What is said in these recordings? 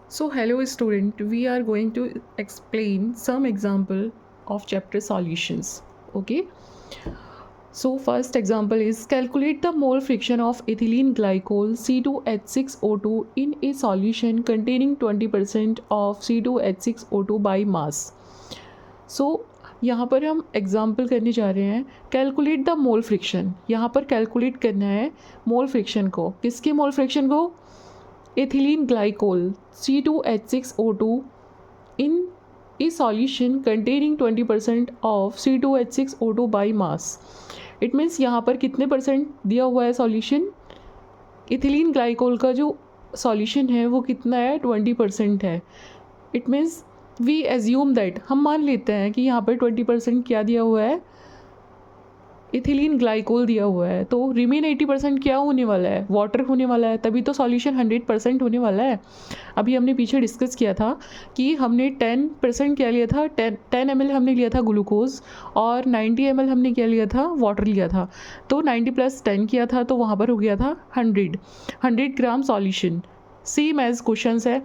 So hello student, we are going to explain some example of chapter solutions. Okay. So first example is calculate the mole fraction of ethylene glycol C2H6O2 in a solution containing 20% of C2H6O2 by mass. So यहाँ पर हम example करने जा रहे हैं calculate the mole fraction. यहाँ पर calculate करना है मोल फ्रिक्शन को। किसके मोल फ्रिक्शन को? ethylene glycol C2H6O2 in a solution containing 20% of C2H6O2 by mass. It means यहाँ पर कितने परसेंट दिया हुआ है सॉल्यूशन? इथिलीन ग्लाइकोल का जो सॉल्यूशन है वो कितना है? 20% है। It means we assume that, हम मान लेते हैं कि यहाँ पर 20% क्या दिया हुआ है? इथिलीन ग्लाइकोल दिया हुआ है। तो रिमेन 80% क्या होने वाला है? वाटर होने वाला है, तभी तो सॉल्यूशन 100% होने वाला है। अभी हमने पीछे डिस्कस किया था कि हमने 10% क्या लिया था? 10 ml हमने लिया था ग्लूकोज और 90 ml हमने क्या लिया था? वाटर लिया था। तो 90 + 10 किया था तो वहाँ पर हो गया था 100 gram solution. Same as question है।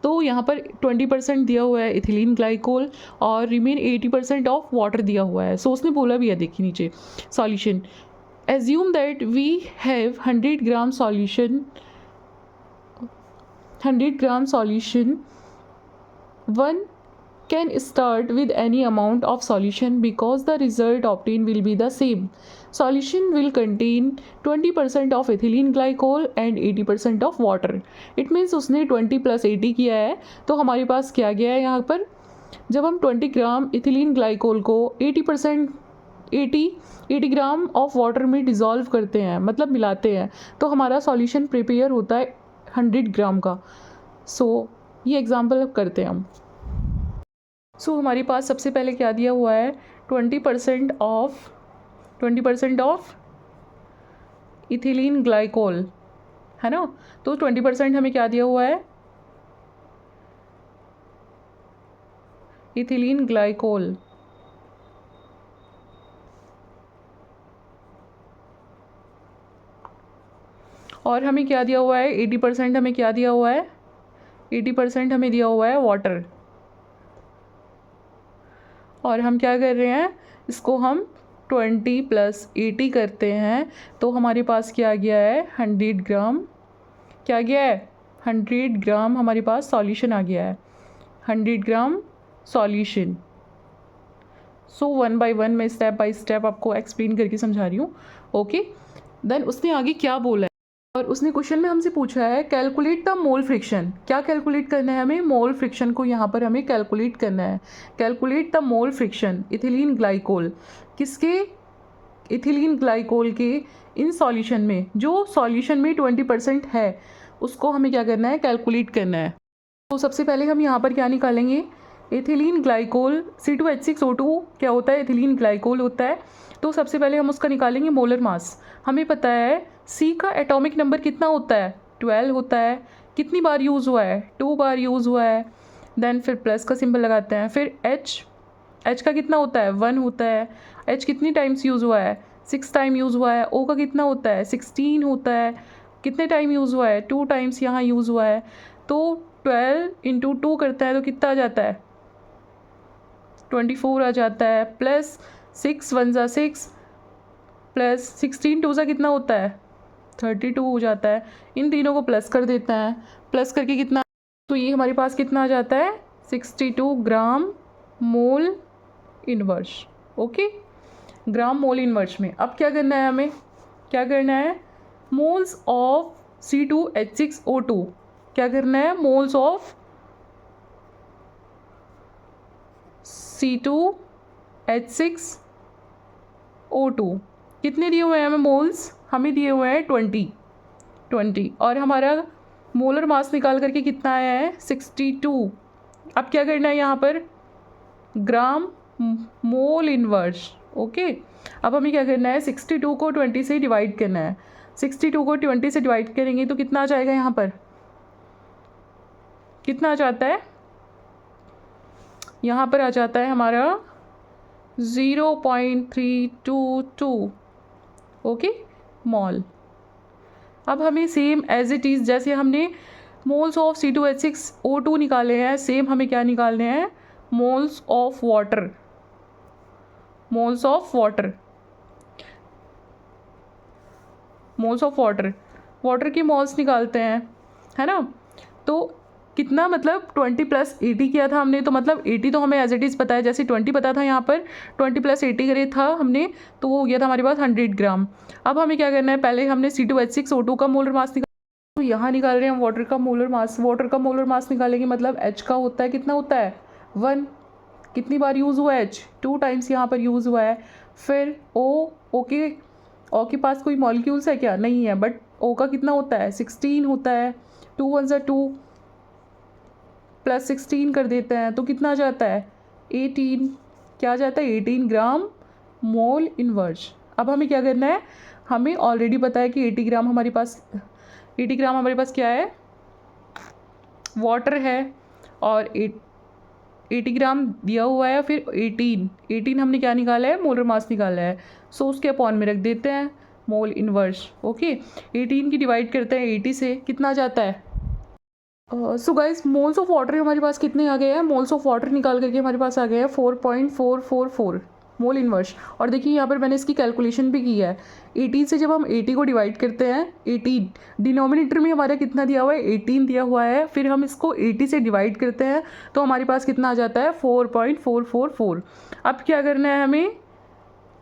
तो यहाँ पर 20% दिया हुआ है इथिलीन ग्लाइकोल और रिमेन 80% ऑफ वाटर दिया हुआ है। सो उसने बोला भी है, देखिए नीचे solution, assume that we have 100 gram solution 100 gram solution one can start with any amount of solution because the result obtained will be the same. Solution will contain 20% of ethylene glycol and 80% of water. It means उसने 20 + 80 किया है तो हमारे पास क्या गया है यहाँ पर? जब हम 20 ग्राम इथिलीन ग्लाइकोल को 80 ग्राम ऑफ वाटर में डिज़ोल्व करते हैं, मतलब मिलाते हैं, तो हमारा सॉल्यूशन प्रिपेयर होता है 100 ग्राम का। सो ये एग्जाम्पल अब करते हैं हम। सो हमारे पास सबसे पहले क्या दिया हुआ है? 20% ऑफ इथिलीन ग्लाइकोल, है ना। तो 20% हमें क्या दिया हुआ है? Ethylene glycol. और हमें क्या दिया हुआ है? 80% हमें क्या दिया हुआ है? 80% हमें दिया हुआ है वाटर। और हम क्या कर रहे हैं? इसको हम 20 + 80 करते हैं तो हमारे पास क्या गया है? 100 ग्राम। क्या गया है? 100 ग्राम हमारे पास सॉल्यूशन आ गया है। 100 ग्राम सॉल्यूशन। सो 1 बाय 1 मैं स्टेप बाय स्टेप आपको एक्सप्लेन करके समझा रही हूँ। ओके। देन उसने आगे क्या बोला है? और उसने क्वेश्चन में हमसे पूछा है कैलकुलेट द मोल फ्रिक्शन। क्या कैलकुलेट करना है हमें? मोल फ्रिक्शन को यहाँ पर हमें कैलकुलेट करना है। Calculate the mole fraction ethylene glycol. किसके? इथिलीन ग्लाइकोल के इन सॉल्यूशन में, जो सॉल्यूशन में 20% है उसको हमें क्या करना है? कैलकुलेट करना है। तो सबसे पहले हम यहाँ पर क्या निकालेंगे? एथिलीन ग्लाइकोल C2H6O2 क्या होता है? एथिलीन ग्लाइकोल होता है। तो सबसे पहले हम उसका निकालेंगे मोलर मास। हमें पता है C का एटॉमिक नंबर कितना होता है? 12 होता है। कितनी बार यूज़ हुआ है? 2 बार यूज़ हुआ है। देन फिर प्लस का सिंबल लगाते हैं। फिर H का कितना होता है? 1 होता है। H कितनी टाइम्स यूज़ हुआ है? 6 टाइम यूज़ हुआ है। O का कितना होता है? 16 होता है। कितने टाइम यूज़ हुआ है? 2 टाइम्स यहाँ यूज़ हुआ है। तो 12 × 2 करता है तो कितना आ जाता है? 24 आ जाता है। प्लस 6 × 1 = 6 प्लस 16 × 2 = कितना होता है? 32 हो जाता है। इन तीनों को प्लस कर देते हैं। प्लस करके कितना? तो ये हमारे पास कितना आ जाता है? 62 ग्राम मोल इनवर्स। ओके, ग्राम मोल इनवर्स में अब क्या करना है हमें? क्या करना है? Moles of C2H6O2। क्या करना है? मोल्स ऑफ C2H6O2 कितने दिए हुए हैं हमें मोल्स? हमें दिए हुए हैं 20 और हमारा मोलर मास निकाल करके कितना आया है? 62। अब क्या करना है यहाँ पर? ग्राम मोल इनवर्स। ओके, अब हमें क्या करना है? 62 को 20 से डिवाइड करना है। 62 को 20 से डिवाइड करेंगे तो कितना आ जाएगा? यहाँ पर कितना आ जाता है? यहाँ पर आ जाता है हमारा 0.322 ओके मॉल। अब हमें सेम एज इट इज़ जैसे हमने मोल्स ऑफ C2H6O2 निकाले हैं, सेम हमें क्या निकालने हैं, moles of water, moles of water, moles of water, water की मोल्स निकालते हैं, है ना। तो कितना, मतलब 20 + 80 किया था हमने, तो मतलब 80 तो हमें एज इट इज़ पता है, जैसे 20 पता था यहाँ पर 20 + 80 करे था हमने, तो वो हो गया था हमारे पास 100 ग्राम। अब हमें क्या करना है, पहले हमने C2H6O2 का मोलर मास निकाल, तो यहाँ निकाल रहे हैं हम वाटर का मोलर मास। वाटर का मोलर मास निकालेंगे, मतलब H का होता है, कितना होता है 1, कितनी बार यूज़ हुआ है H, 2 टाइम्स यहाँ पर यूज़ हुआ है। फिर O, ओके, O के पास कोई मॉलिक्यूल्स है क्या, नहीं है, बट O का कितना होता है 16 होता है, 2 × 1 = 2 +16 कर देते हैं तो कितना आ जाता है 18, क्या आ जाता है 18 ग्राम मोल इनवर्स। अब हमें क्या करना है, हमें ऑलरेडी पता है कि 80 ग्राम हमारे पास, 80 ग्राम हमारे पास क्या है, वाटर है, और 80 ग्राम दिया हुआ है, फिर 18 हमने क्या निकाला है, मोलर मास निकाला है, सो उसके अपॉन में रख देते हैं मोल इनवर्स। ओके, 18 की डिवाइड करते हैं 80 से, कितना आ जाता है, so guys moles of water हमारे पास कितने आ गए हैं, मोल्स ऑफ वाटर निकाल करके हमारे पास आ गए हैं 4.444 मोल इनवर्स। और देखिए यहाँ पर मैंने इसकी कैलकुलेशन भी की है, 18 से जब हम 80 को डिवाइड करते हैं, 18 डिनोमिनेटर में हमारा कितना दिया हुआ है 18 दिया हुआ है, फिर हम इसको 80 से डिवाइड करते हैं तो हमारे पास कितना आ जाता है 4.444। अब क्या करना है हमें,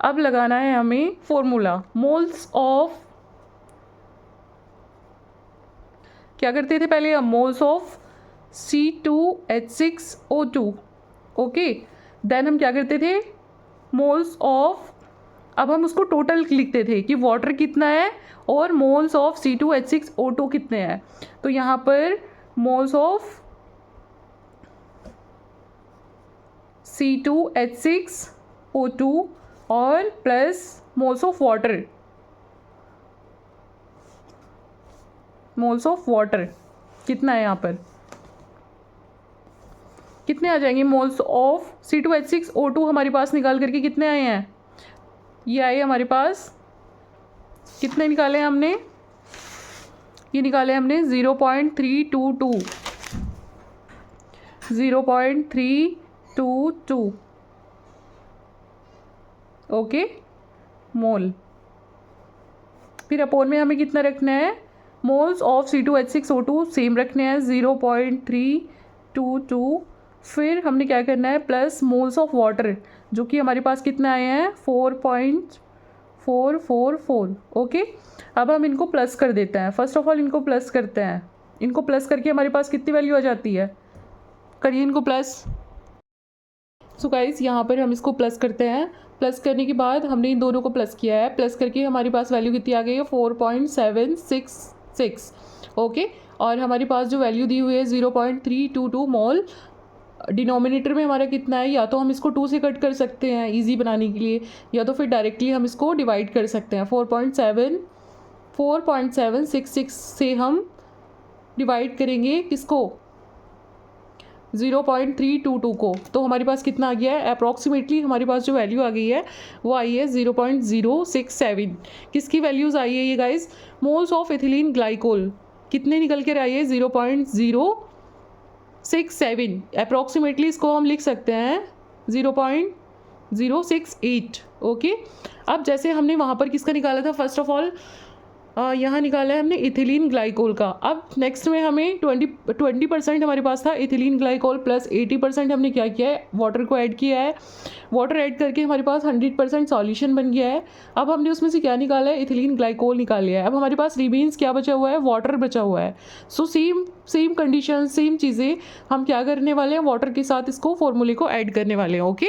अब लगाना है हमें फॉर्मूला, मोल्स ऑफ, क्या करते थे पहले हम, moles of C2H6O2, okay, then हम क्या करते थे, मोल्स ऑफ, अब हम उसको टोटल लिखते थे कि वाटर कितना है और मोल्स ऑफ C2H6O2 कितने हैं। तो यहाँ पर मोल्स ऑफ C2H6O2 और plus moles of water, moles of water कितना है, यहाँ पर कितने आ जाएंगे, मोल्स ऑफ C2H6O2 हमारे पास निकाल करके कितने आए हैं, ये आए हमारे पास, कितने निकाले हैं हमने, ये निकाले हमने 0.322, 0.322, ओके, मोल। फिर अपोन में हमें कितना रखना है, मोल्स ऑफ C2H6O2 सेम रखने हैं 0.322, फिर हमने क्या करना है, प्लस मोल्स ऑफ वाटर जो कि हमारे पास कितने आए हैं 4.444, ओके। अब हम इनको प्लस कर देते हैं, फर्स्ट ऑफ ऑल इनको प्लस करते हैं, इनको प्लस करके हमारे पास कितनी वैल्यू आ जाती है, करिए इनको प्लस। सो गाइस यहाँ पर हम इसको प्लस करते हैं, प्लस करने के बाद हमने इन दोनों को प्लस किया है, प्लस करके हमारे पास वैल्यू कितनी आ गई है 4.766, ओके। और हमारे पास जो वैल्यू दी हुई है 0.322 मोल, डिनोमिनेटर में हमारा कितना है, या तो हम इसको 2 से कट कर सकते हैं इजी बनाने के लिए, या तो फिर डायरेक्टली हम इसको डिवाइड कर सकते हैं, 4.766 से हम डिवाइड करेंगे किसको, 0.322 को, तो हमारे पास कितना आ गया है, अप्रॉक्सीमेटली हमारे पास जो वैल्यू आ गई है वो आई है 0.067। किसकी वैल्यूज़ आई है ये guys, moles of ethylene glycol कितने निकल कर आई है 0.067, अप्रॉक्सीमेटली इसको हम लिख सकते हैं 0.068, ओके। अब जैसे हमने वहाँ पर किसका निकाला था, फर्स्ट ऑफ ऑल यहाँ निकाला है हमने इथिलीन ग्लाइकोल का। अब नेक्स्ट में हमें 20% हमारे पास था इथिलीन ग्लाइकोल, प्लस 80% हमने क्या किया है, वाटर को ऐड किया है, वाटर ऐड करके हमारे पास 100% सॉल्यूशन बन गया है। अब हमने उसमें से क्या निकाला है, इथिलीन ग्लाइकोल निकाल लिया है। अब हमारे पास रिमेन्स क्या बचा हुआ है, वाटर बचा हुआ है। सो सेम कंडीशन, सेम चीज़ें हम क्या करने वाले हैं, वाटर के साथ इसको फॉर्मूले को ऐड करने वाले हैं, ओके।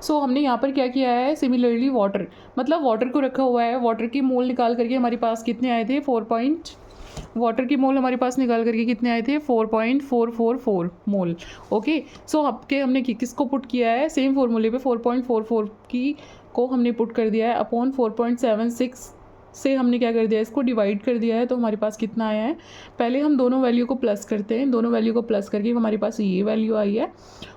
सो हमने यहाँ पर क्या किया है, सिमिलरली वाटर, मतलब वाटर को रखा हुआ है, वाटर की मोल निकाल करके हमारे पास कितने आए थे, वाटर की मोल हमारे पास निकाल करके कितने आए थे 4.444 मोल, ओके। सो आपके हमने किसको पुट किया है, सेम फॉर्मूले पे 4.44 की को हमने पुट कर दिया है अपॉन 4.76 से हमने क्या कर दिया है, इसको डिवाइड कर दिया है, तो हमारे पास कितना आया है, पहले हम दोनों वैल्यू को प्लस करते हैं, दोनों वैल्यू को प्लस करके हमारे पास ये वैल्यू आई है,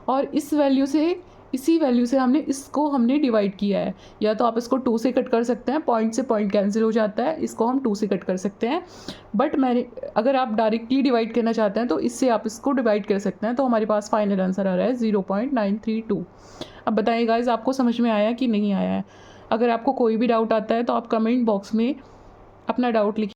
और इस वैल्यू से इसी वैल्यू से हमने डिवाइड किया है। या तो आप इसको 2 से कट कर सकते हैं, पॉइंट से पॉइंट कैंसिल हो जाता है, इसको हम 2 से कट कर सकते हैं। बट अगर आप डायरेक्टली डिवाइड करना चाहते हैं तो इससे आप इसको डिवाइड कर सकते हैं। तो हमारे पास फाइनल आंसर आ रहा है 0.932। अब बताइए गाइस, आपको समझ में आया कि नहीं आया है? अगर आपको कोई भी डाउट आता है तो आप कमेंट बॉक्स में अपना डाउट लिखिए।